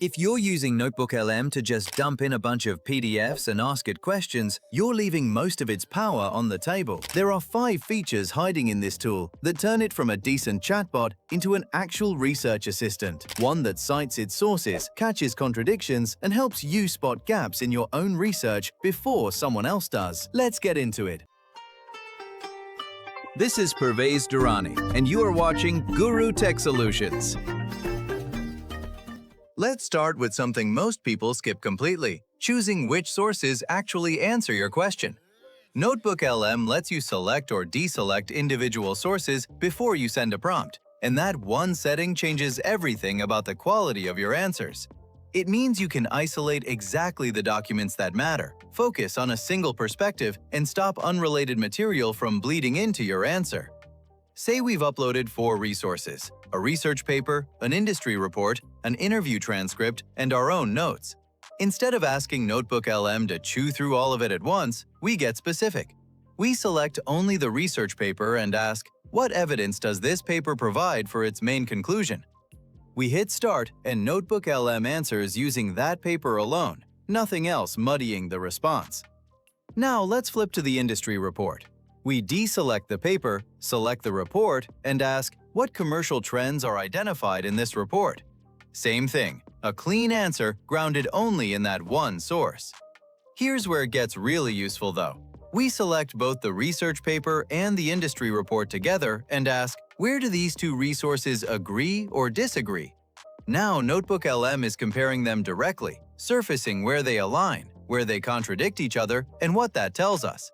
If you're using NotebookLM to just dump in a bunch of PDFs and ask it questions, you're leaving most of its power on the table. There are 5 features hiding in this tool that turn it from a decent chatbot into an actual research assistant, one that cites its sources, catches contradictions, and helps you spot gaps in your own research before someone else does. Let's get into it. This is Pervez Durrani, and you are watching gurrutechsolutions. Let's start with something most people skip completely: choosing which sources actually answer your question. NotebookLM lets you select or deselect individual sources before you send a prompt, and that one setting changes everything about the quality of your answers. It means you can isolate exactly the documents that matter, focus on a single perspective, and stop unrelated material from bleeding into your answer. Say we've uploaded 4 resources: a research paper, an industry report, an interview transcript, and our own notes. Instead of asking NotebookLM to chew through all of it at once, we get specific. We select only the research paper and ask, what evidence does this paper provide for its main conclusion? We hit Start, and NotebookLM answers using that paper alone, nothing else muddying the response. Now let's flip to the industry report. We deselect the paper, select the report, and ask, what commercial trends are identified in this report? Same thing, a clean answer grounded only in that one source. Here's where it gets really useful though. We select both the research paper and the industry report together and ask, where do these 2 resources agree or disagree? Now NotebookLM is comparing them directly, surfacing where they align, where they contradict each other, and what that tells us.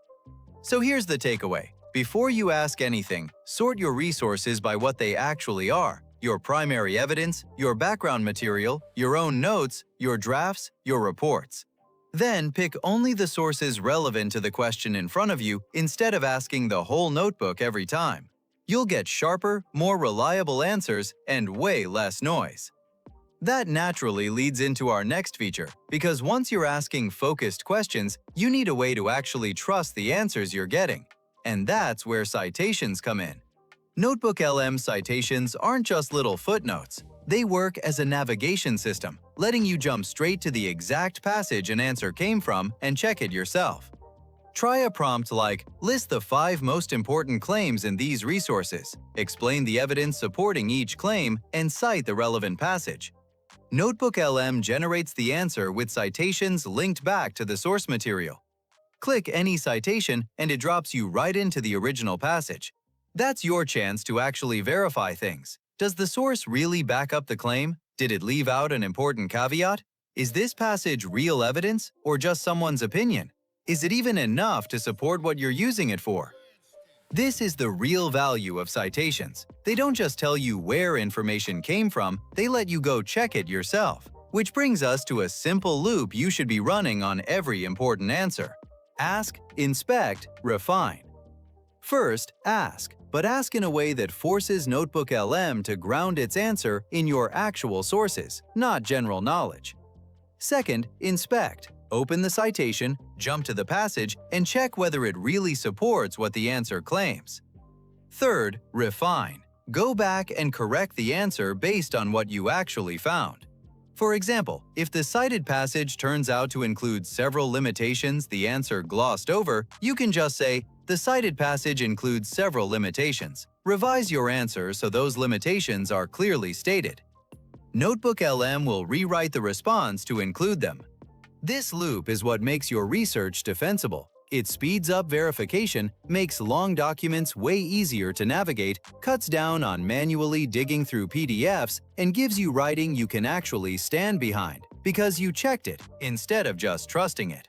So here's the takeaway. Before you ask anything, sort your resources by what they actually are: your primary evidence, your background material, your own notes, your drafts, your reports. Then pick only the sources relevant to the question in front of you instead of asking the whole notebook every time. You'll get sharper, more reliable answers and way less noise. That naturally leads into our next feature, because once you're asking focused questions, you need a way to actually trust the answers you're getting. And that's where citations come in. NotebookLM citations aren't just little footnotes. They work as a navigation system, letting you jump straight to the exact passage an answer came from and check it yourself. Try a prompt like, list the 5 most important claims in these resources, explain the evidence supporting each claim, and cite the relevant passage. NotebookLM generates the answer with citations linked back to the source material. Click any citation and it drops you right into the original passage. That's your chance to actually verify things. Does the source really back up the claim? Did it leave out an important caveat? Is this passage real evidence or just someone's opinion? Is it even enough to support what you're using it for? This is the real value of citations. They don't just tell you where information came from, they let you go check it yourself. Which brings us to a simple loop you should be running on every important answer. Ask, inspect, refine. First, ask, but ask in a way that forces NotebookLM to ground its answer in your actual sources, not general knowledge. Second, inspect. Open the citation, jump to the passage, and check whether it really supports what the answer claims. Third, refine. Go back and correct the answer based on what you actually found. For example, if the cited passage turns out to include several limitations the answer glossed over, you can just say, the cited passage includes several limitations. Revise your answer so those limitations are clearly stated. NotebookLM will rewrite the response to include them. This loop is what makes your research defensible. It speeds up verification, makes long documents way easier to navigate, cuts down on manually digging through PDFs, and gives you writing you can actually stand behind, because you checked it instead of just trusting it.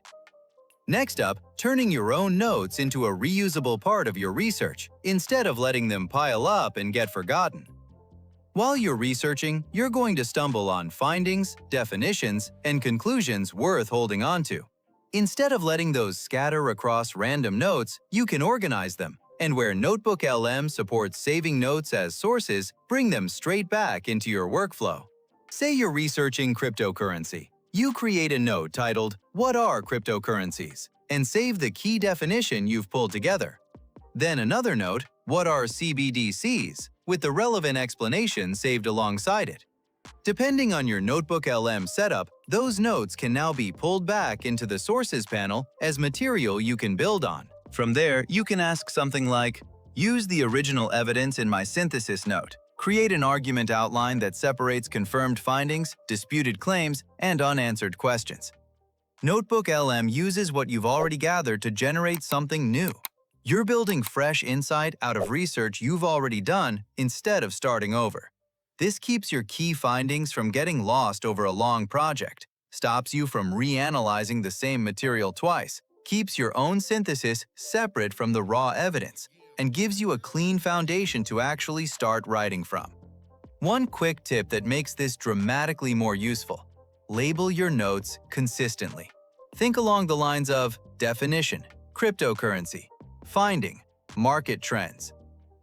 Next up, turning your own notes into a reusable part of your research, instead of letting them pile up and get forgotten. While you're researching, you're going to stumble on findings, definitions, and conclusions worth holding on to. Instead of letting those scatter across random notes, you can organize them. And where NotebookLM supports saving notes as sources, bring them straight back into your workflow. Say you're researching cryptocurrency. You create a note titled, "What are cryptocurrencies?" and save the key definition you've pulled together. Then another note, "What are CBDCs?" with the relevant explanation saved alongside it. Depending on your NotebookLM setup, those notes can now be pulled back into the Sources panel as material you can build on. From there, you can ask something like, use the original evidence in my synthesis note. Create an argument outline that separates confirmed findings, disputed claims, and unanswered questions. NotebookLM uses what you've already gathered to generate something new. You're building fresh insight out of research you've already done instead of starting over. This keeps your key findings from getting lost over a long project, stops you from reanalyzing the same material twice, keeps your own synthesis separate from the raw evidence, and gives you a clean foundation to actually start writing from. One quick tip that makes this dramatically more useful: label your notes consistently. Think along the lines of definition, cryptocurrency, finding, market trends,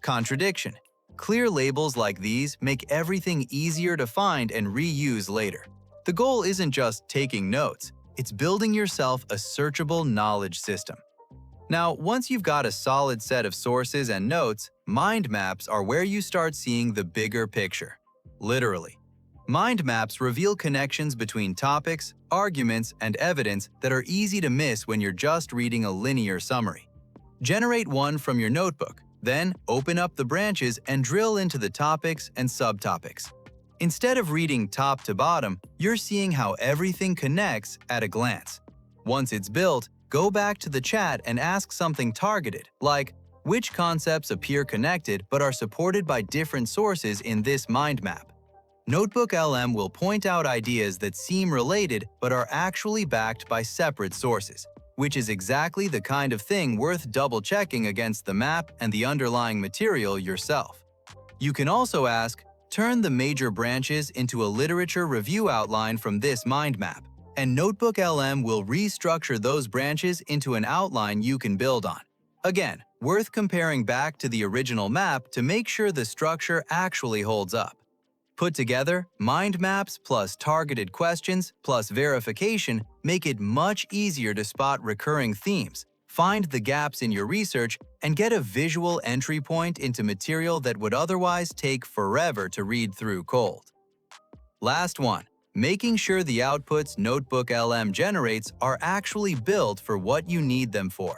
contradiction. Clear labels like these make everything easier to find and reuse later. The goal isn't just taking notes, it's building yourself a searchable knowledge system. Now, once you've got a solid set of sources and notes, mind maps are where you start seeing the bigger picture. Literally. Mind maps reveal connections between topics, arguments, and evidence that are easy to miss when you're just reading a linear summary. Generate one from your notebook. Then, open up the branches and drill into the topics and subtopics. Instead of reading top to bottom, you're seeing how everything connects at a glance. Once it's built, go back to the chat and ask something targeted, like, which concepts appear connected but are supported by different sources in this mind map? NotebookLM will point out ideas that seem related but are actually backed by separate sources, which is exactly the kind of thing worth double-checking against the map and the underlying material yourself. You can also ask, turn the major branches into a literature review outline from this mind map, and NotebookLM will restructure those branches into an outline you can build on. Again, worth comparing back to the original map to make sure the structure actually holds up. Put together, mind maps plus targeted questions plus verification make it much easier to spot recurring themes, find the gaps in your research, and get a visual entry point into material that would otherwise take forever to read through cold. Last one, making sure the outputs NotebookLM generates are actually built for what you need them for.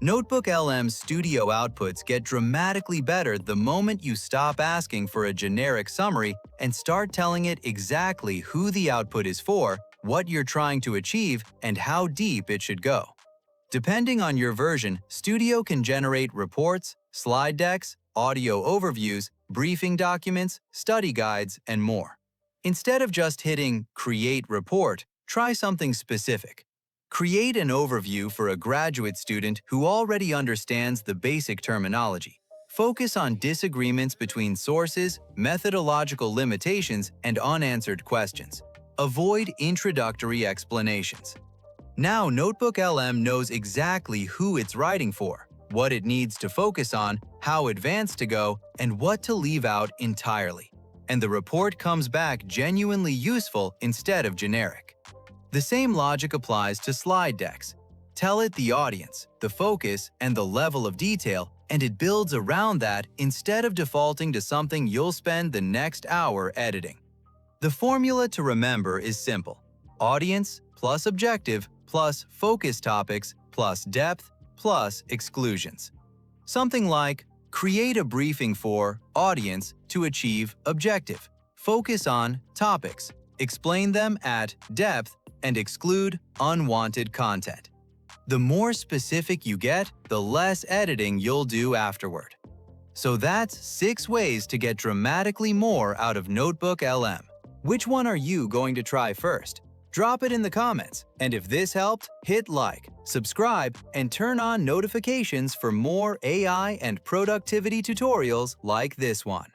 NotebookLM's studio outputs get dramatically better the moment you stop asking for a generic summary and start telling it exactly who the output is for, what you're trying to achieve, and how deep it should go. Depending on your version, Studio can generate reports, slide decks, audio overviews, briefing documents, study guides, and more. Instead of just hitting Create Report, try something specific. Create an overview for a graduate student who already understands the basic terminology. Focus on disagreements between sources, methodological limitations, and unanswered questions. Avoid introductory explanations. Now NotebookLM knows exactly who it's writing for, what it needs to focus on, how advanced to go, and what to leave out entirely. And the report comes back genuinely useful instead of generic. The same logic applies to slide decks. Tell it the audience, the focus, and the level of detail, and it builds around that instead of defaulting to something you'll spend the next hour editing. The formula to remember is simple: audience plus objective plus focus topics plus depth plus exclusions. Something like, create a briefing for audience to achieve objective. Focus on topics. Explain them at depth and exclude unwanted content. The more specific you get, the less editing you'll do afterward. So that's 6 ways to get dramatically more out of NotebookLM. Which one are you going to try first? Drop it in the comments, and if this helped, hit like, subscribe, and turn on notifications for more AI and productivity tutorials like this one.